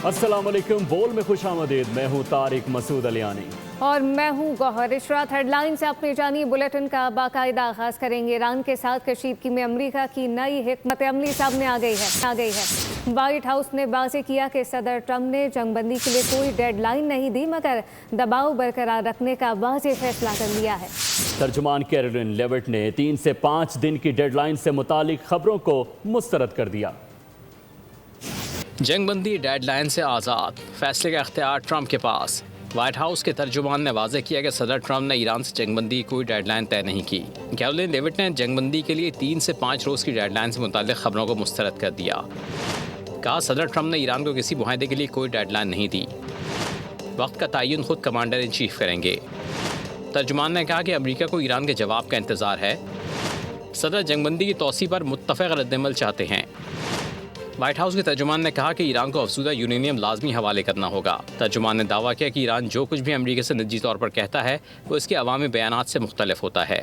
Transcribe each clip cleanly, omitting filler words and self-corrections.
अस्सलाम वालेकुम, बोल में खुश आमदीद। मैं हूँ तारिक मसूद अलियानी और मैं हूँ गौहर। इस रात हेडलाइन से अपने जानिए बुलेटिन का बाकायदा आगाज करेंगे। ईरान के साथ कशीदगी में अमेरिका की नई हिकमत अमली सामने आ गई है। व्हाइट हाउस ने वाज़ेह किया कि सदर ट्रंप ने जंगबंदी के लिए कोई डेडलाइन नहीं दी, मगर दबाव बरकरार रखने का वाज़ेह फैसला कर लिया है। तर्जुमान कैरोलिन लेविट ने 3 से 5 दिन की डेडलाइन से मुतालिक खबरों को मुस्तरद कर दिया। जंगबंदी डेडलाइन से आज़ाद, फैसले का इख्तियार ट्रंप के पास। व्हाइट हाउस के तर्जुमान ने वाज़ेह किया कि सदर ट्रंप ने ईरान से जंगबंदी की कोई डेडलाइन तय नहीं की। कैरोलिन लेविट ने जंगबंदी के लिए 3 से 5 रोज़ की डेडलाइन से मुताल्लिक़ खबरों को मुस्तरद कर दिया। कहा, सदर ट्रंप ने ईरान को किसी मुआहदे के लिए कोई डेडलाइन नहीं दी। वक्त का तयन खुद कमांडर इन चीफ करेंगे। तर्जुमान ने कहा कि अमेरिका को ईरान के जवाब का इंतज़ार है। सदर जंगबंदी की तौसी पर मुत्तफ़क़ रद्दअमल चाहते हैं। व्हाइट हाउस के तर्जुमान ने कहा कि ईरान को अफज़ूदा यूरेनियम लाजमी हवाले करना होगा। तर्जुमान ने दावा किया कि ईरान जो कुछ भी अमेरिका से निजी तौर पर कहता है वो इसके अवामी बयानात से मुख्तलिफ होता है।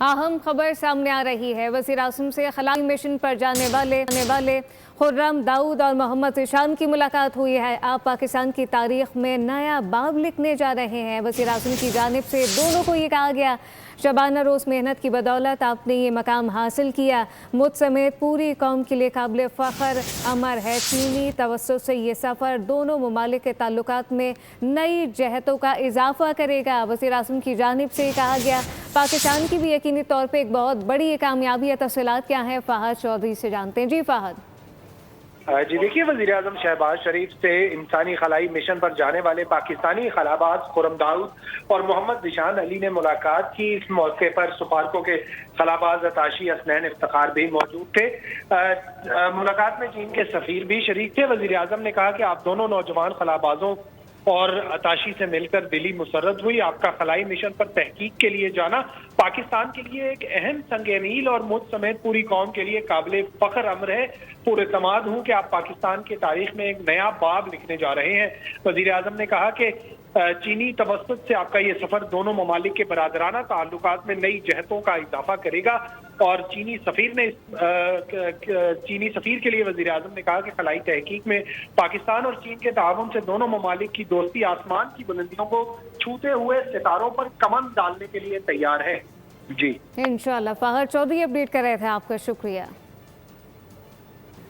अहम खबर सामने आ रही है। वज़ीर आज़म से खलाई मिशन पर जाने वाले खुर्रम दाऊद और मोहम्मद ज़ीशान की मुलाकात हुई है। आप पाकिस्तान की तारीख में नया बाब लिखने जा रहे हैं। वज़ीर आज़म की जानिब से दोनों को ये कहा गया, शबाना रोज़ मेहनत की बदौलत आपने ये मकाम हासिल किया। मुझ समेत पूरी कौम के लिए काबिल फ़ख्र अमर है। चीनी तवस्सुत से ये सफ़र दोनों ममालिक के ताल्लुकात में नई जहतों का इजाफा करेगा। वज़ीर आज़म की जानिब से कहा गया, पाकिस्तान की भी यकीनी तौर पर एक बहुत बड़ी कामयाबी है। तफ़सीलात क्या हैं, फ़हद चौधरी से जानते हैं। जी फ़हद। जी देखिए, वज़ीर आज़म शहबाज शरीफ से इंसानी खलाई मिशन पर जाने वाले पाकिस्तानी खलाबाज खुर्रम दाऊद और मोहम्मद ज़ीशान अली ने मुलाकात की। इस मौके पर सफारकों के खलाबाज अताशी असनैन इफ्तिखार भी मौजूद थे। मुलाकात में चीन के सफ़ीर भी शरीक थे। वज़ीर आज़म ने कहा कि आप दोनों नौजवान खलाबाजों और अताशी से मिलकर दिली मुसर्रत हुई। आपका खलाई मिशन पर तहकीक के लिए जाना पाकिस्तान के लिए एक अहम संग मील और मुझ समेत पूरी कौम के लिए काबिल फख्र अमर है। पुरएतमाद हूँ कि आप पाकिस्तान की तारीख में एक नया बाब लिखने जा रहे हैं। वज़ीर आज़म ने कहा कि चीनी तवस्सुत से आपका ये सफ़र दोनों ममालिक के बरादराना ताल्लुकात में नई जहतों का इजाफा करेगा। और चीनी सफ़ीर के लिए वज़ीर आज़म ने कहा कि खलाई तहकीक में पाकिस्तान और चीन के ताउन से दोनों ममालिक की दोस्ती आसमान की बुलंदियों को छूते हुए सितारों पर कमन डालने के लिए तैयार है। जी इंशाअल्लाह। फ़हद चौधरी अपडेट कर रहे थे, आपका शुक्रिया।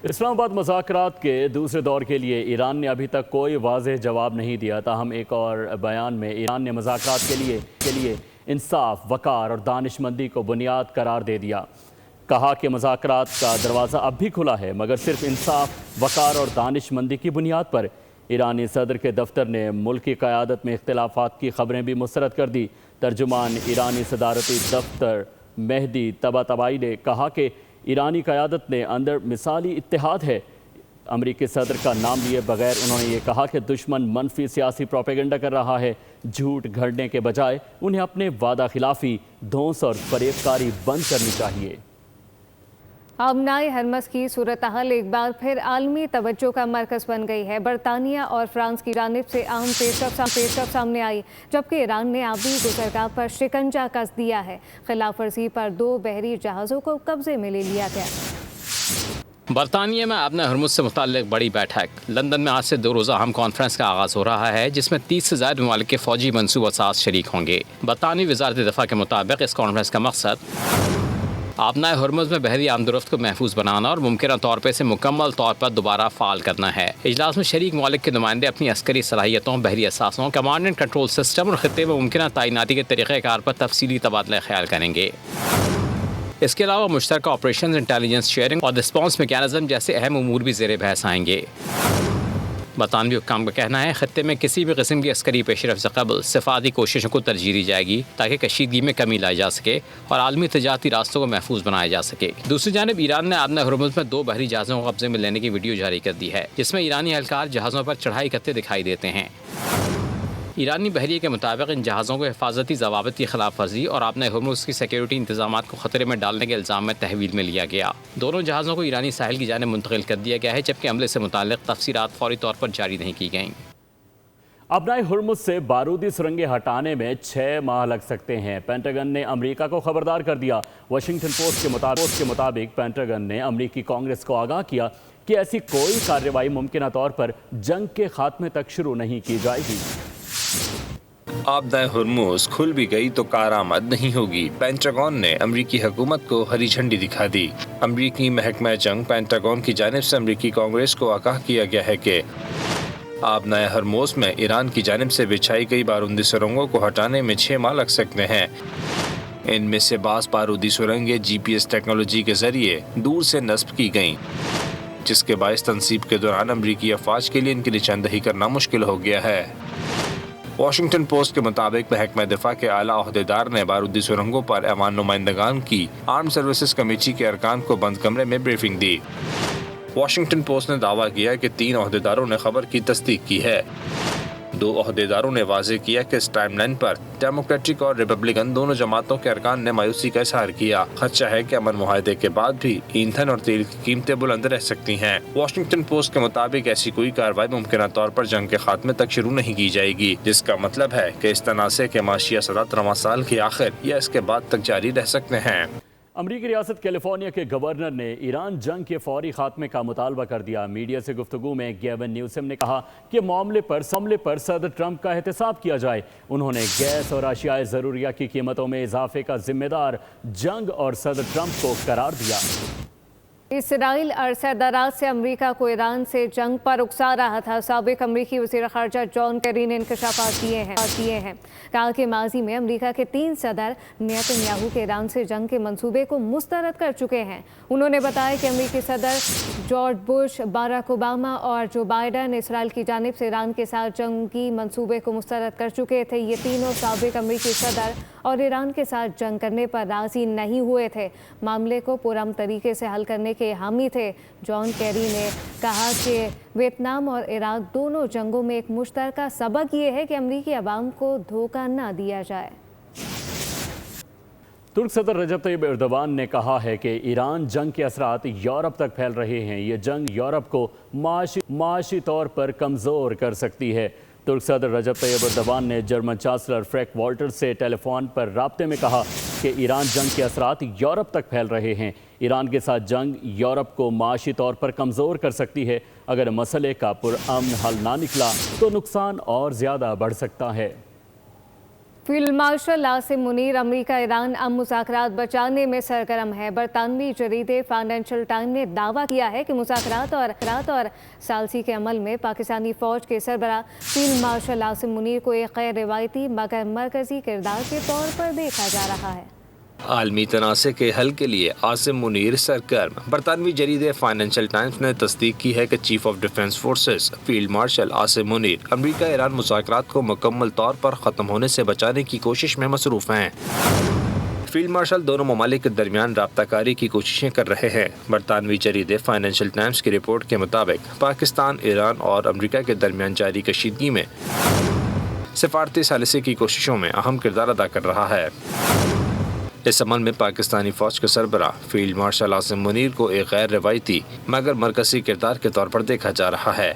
इस्लामाबाद मुज़ाकरात के दूसरे दौर के लिए ईरान ने अभी तक कोई वाज़ेह जवाब नहीं दिया। ताहम एक और बयान में ईरान ने मुज़ाकरात के लिए इंसाफ, वक़ार और दानिशमंदी को बुनियाद करार दे दिया। कहा कि मुज़ाकरात का दरवाज़ा अब भी खुला है, मगर सिर्फ इंसाफ, वक़ार और दानिशमंदी की बुनियाद पर। ईरानी सदर के दफ्तर ने मुल्क की क़यादत में इख्तिलाफ़ात की खबरें भी मुस्तरद कर दी। तर्जुमान ईरानी सदारती दफ्तर मेहदी तबातबाई ने कहा कि ईरानी क़यादत ने अंदर मिसाली इत्तेहाद है। अमरीकी सदर का नाम लिए बगैर उन्होंने ये कहा कि दुश्मन मनफी सियासी प्रोपेगेंडा कर रहा है। झूठ घड़ने के बजाय उन्हें अपने वादा खिलाफी, धौंस और फरेबकारी बंद करनी चाहिए। आमनाए हरमस की सूरत हाल एक बार फिर आलमी तवज्जो का मरकज़ बन गई है। बरतानिया और फ्रांस की जानिब से अहम पेशरफ सामने आई, जबकि ईरान ने आबी गुज़रगाह पर शिकंजा कस दिया है। खिलाफ वर्जी पर 2 बहरी जहाज़ों को कब्जे में ले लिया गया। बरतानिया में आबना हरमुज़ से मुताल्लिक़ बड़ी बैठक। लंदन में आज से 2 रोज़ा अहम कॉन्फ्रेंस का आगाज़ हो रहा है, जिसमें 30 से ज़ायद ममालिक के फ़ौजी मंसूबा साज शरीक होंगे। बरतानवी वज़ारत दिफ़ा के मुताबिक इस कॉन्फ्रेंस का मकसद आबनाए हरमुज़ में बहरी आमदोरफ्त को महफूज बनाना और मुमकिन तौर पर इसे मुकम्मल तौर पर दोबारा फ़ाल करना है। इजलास में शरीक ममालिक के नुमाइंदे अपनी अस्करी सलाहियतों, बहरी असासों, कमांड एंड कंट्रोल सिस्टम और ख़ित्ते में मुमकिन तैनाती के तरीक़ेकार पर तफसीली तबादला ख्याल करेंगे। इसके अलावा मुश्तरका ऑपरेशन, इंटेलिजेंस शेयरिंग और रिस्पॉन्स मैकेनिज़्म जैसे अहम उमूर भी ज़ेर बहस आएंगे। बरतानवी हुक्काम का कहना है, खत्ते में किसी भी किस्म की अस्करी पेशरफ से कबल सिफाती कोशिशों को तरजीह दी जाएगी ताकि कशीदगी में कमी लाई जा सके और आलमी तजारती रास्तों को महफूज बनाया जा सके। दूसरी जानिब ईरान ने आबना हरमुज़ में 2 बहरी जहाज़ों को कब्जे में लेने की वीडियो जारी कर दी है, जिसमें ईरानी एहलकार जहाज़ों पर चढ़ाई करते दिखाई देते हैं। ईरानी बहरिए के मुताबिक इन जहाज़ों को हिफाजती ज़वाबित की खिलाफ वर्जी और आबना हरमुज़ की सिक्योरिटी इंतजामात को खतरे में डालने के इल्ज़ाम में तहवील में लिया गया। दोनों जहाज़ों को ईरानी साहिल की जानिब मुंतकिल कर दिया गया है, जबकि हमले से मुताल्लिक़ तफसीलात फौरी तौर पर जारी नहीं की गईं। आबनाए हरमुज़ से बारूदी सुरंगें हटाने में 6 माह लग सकते हैं। पेंटागन ने अमेरिका को खबरदार कर दिया। वाशिंगटन पोस्ट के मुताबिक पेंटागन ने अमेरिकी कांग्रेस को आगाह किया کہ ایسی کوई कार्रवाई मुमकिन तौर पर जंग के खात्मे तक शुरू नहीं की जाएगी। आबदाए हुर्मुज़ खुल भी गई तो कारआमद नहीं होगी। पेंटागन ने अमरीकी हुकूमत को हरी झंडी दिखा दी। अमरीकी महकमा जंग पेंटागन की जानिब से अमरीकी कांग्रेस को आगाह किया गया है कि आबदाए हुर्मुज़ में ईरान की जानिब से बिछाई गई बारूदी सुरंगों को हटाने में 6 माह लग सकते हैं। इनमें से बास बारूदी सुरंगें GPS टेक्नोलॉजी के जरिए दूर से नस्ब की गईं, जिसके बायस तनसीब के दौरान अमरीकी अफवाज के लिए इनकी निशानदही करना मुश्किल हो गया है। वाशिंगटन पोस्ट के मुताबिक महकमा दिफा के आला ओहदेदार ने बारूदी सुरंगों पर ऐवान नुमाइंदगान की आर्म सर्विसेज कमेटी के अरकान को बंद कमरे में ब्रीफिंग दी। वाशिंगटन पोस्ट ने दावा किया कि 3 ओहदेदारों ने खबर की तस्दीक की है। 2 ओहदेदारों ने वाज़ेह किया कि इस टाइमलाइन पर डेमोक्रेटिक और रिपब्लिकन दोनों जमातों के अरकान ने मायूसी का इजहार किया। खदशा है कि अमन मुआहदे के बाद भी ईंधन और तेल की कीमतें बुलंद रह सकती हैं। वाशिंगटन पोस्ट के मुताबिक ऐसी कोई कार्रवाई मुमकिन तौर पर जंग के खात्मे तक शुरू नहीं की जाएगी, जिसका मतलब है कि इस तनाज़े के माशी असरात रवां साल के आखिर या इसके बाद तक जारी रह सकते हैं। अमरीकी रियासत कैलिफोर्निया के गवर्नर ने ईरान जंग के फौरी खात्मे का मुतालबा कर दिया। मीडिया से गुफ्तगू में गेविन न्यूसम ने कहा कि मामले पर सदर ट्रंप का एहतसाब किया जाए। उन्होंने गैस और अशियाए ज़रूरिया की कीमतों में इजाफे का जिम्मेदार जंग और सदर ट्रंप को करार दिया। इसराइल अरसे दराज से अमरीका को ईरान से जंग पर उकसा रहा था। साबिक अमरीकी वज़ीर ख़ारजा जॉन केरी ने इंकशाफात किए हैं। कहा कि माजी में अमरीका के 3 सदर नेतन्याहू के ईरान से जंग के मंसूबे को मुस्तरद कर चुके हैं। उन्होंने बताया कि अमरीकी सदर जॉर्ज बुश, बाराक ओबामा और जो बाइडन इसराइल की जानिब से ईरान के साथ जंगी मंसूबे को मुस्तरद कर चुके थे। ये तीनों साबिक अमरीकी सदर और ईरान के साथ जंग करने पर राज़ी नहीं हुए थे, मामले को पुरअमन तरीके से हल करने के हामी थे। जॉन केरी ने कहा कि वियतनाम और इराक दोनों जंगों में एक मुश्तरका सबक ये है कि अमरीकी अवाम को धोखा न दिया जाए। तुर्क सदर रजब तैयब एर्दोगान ने कहा है कि ईरान जंग के असरात यूरोप तक फैल रहे हैं। ये जंग यूरोप को माशी तौर पर कमज़ोर कर सकती है। तुर्क सदर रजब तैयब एर्दोगान ने जर्मन चांसलर फ्रैंक वॉल्टर से टेलीफोन पर राब्ते में कहा कि ईरान जंग के असरात यूरोप तक फैल रहे हैं। ईरान के साथ जंग यूरोप को माशी तौर पर कमज़ोर कर सकती है। अगर मसले का पुरअमन हल ना निकला तो नुकसान और ज़्यादा बढ़ सकता है। फील्ड मार्शल आसिम मुनीर अमरीका ईरान मुज़ाकरात बचाने में सरगर्म है। बरतानवी जरीदे फाइनेंशियल टाइम ने दावा किया है कि मुज़ाकरात और सालसी के अमल में पाकिस्तानी फ़ौज के सरबराह फील्ड मार्शल आसिम मुनीर को एक गैर रिवायती मगर मरकज़ी किरदार के तौर पर देखा जा रहा है। आलमी तनाज़े के हल के लिए आसिम मुनीर सरगर्म। बरतानवी जरीदे फाइनेंशियल टाइम्स ने तस्दीक की है कि chief of defence forces field marshal Asim Munir अमरीका ईरान मुज़ाकरात को मुकम्मल तौर पर ख़त्म होने से बचाने की कोशिश में मसरूफ़ हैं। फील्ड मार्शल दोनों ममालिक के दरमियान राब्ताकारी की कोशिशें कर रहे हैं। बरतानवी जरीदे फाइनेंशियल टाइम्स की रिपोर्ट के मुताबिक पाकिस्तान, ईरान और अमरीका के दरमियान जारी कशीदगी में सिफारती सालिसी की कोशिशों में अहम किरदार अदा कर रहा है। इस अमल में पाकिस्तानी फ़ौज के सरबराह फील्ड मार्शल आसिम मुनीर को एक गैर रवायती मगर मरकज़ी किरदार के तौर पर देखा जा रहा है।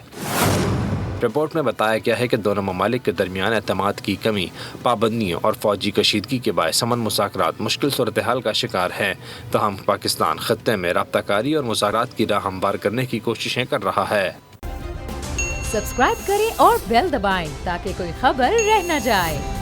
रिपोर्ट में बताया गया है कि दोनों ममालिक के दरमियान एतमाद की कमी, पाबंदियों और फौजी कशीदगी के बायस अमन मुज़ाकरात मुश्किल सूरत हाल का शिकार हैं। तहम पाकिस्तान खत्ते में राब्ताकारी और मुज़ाकरात की राह हमवार करने की कोशिशें कर रहा है। सब्सक्राइब करें और बेल दबाएं ताकि कोई खबर रह न जाए।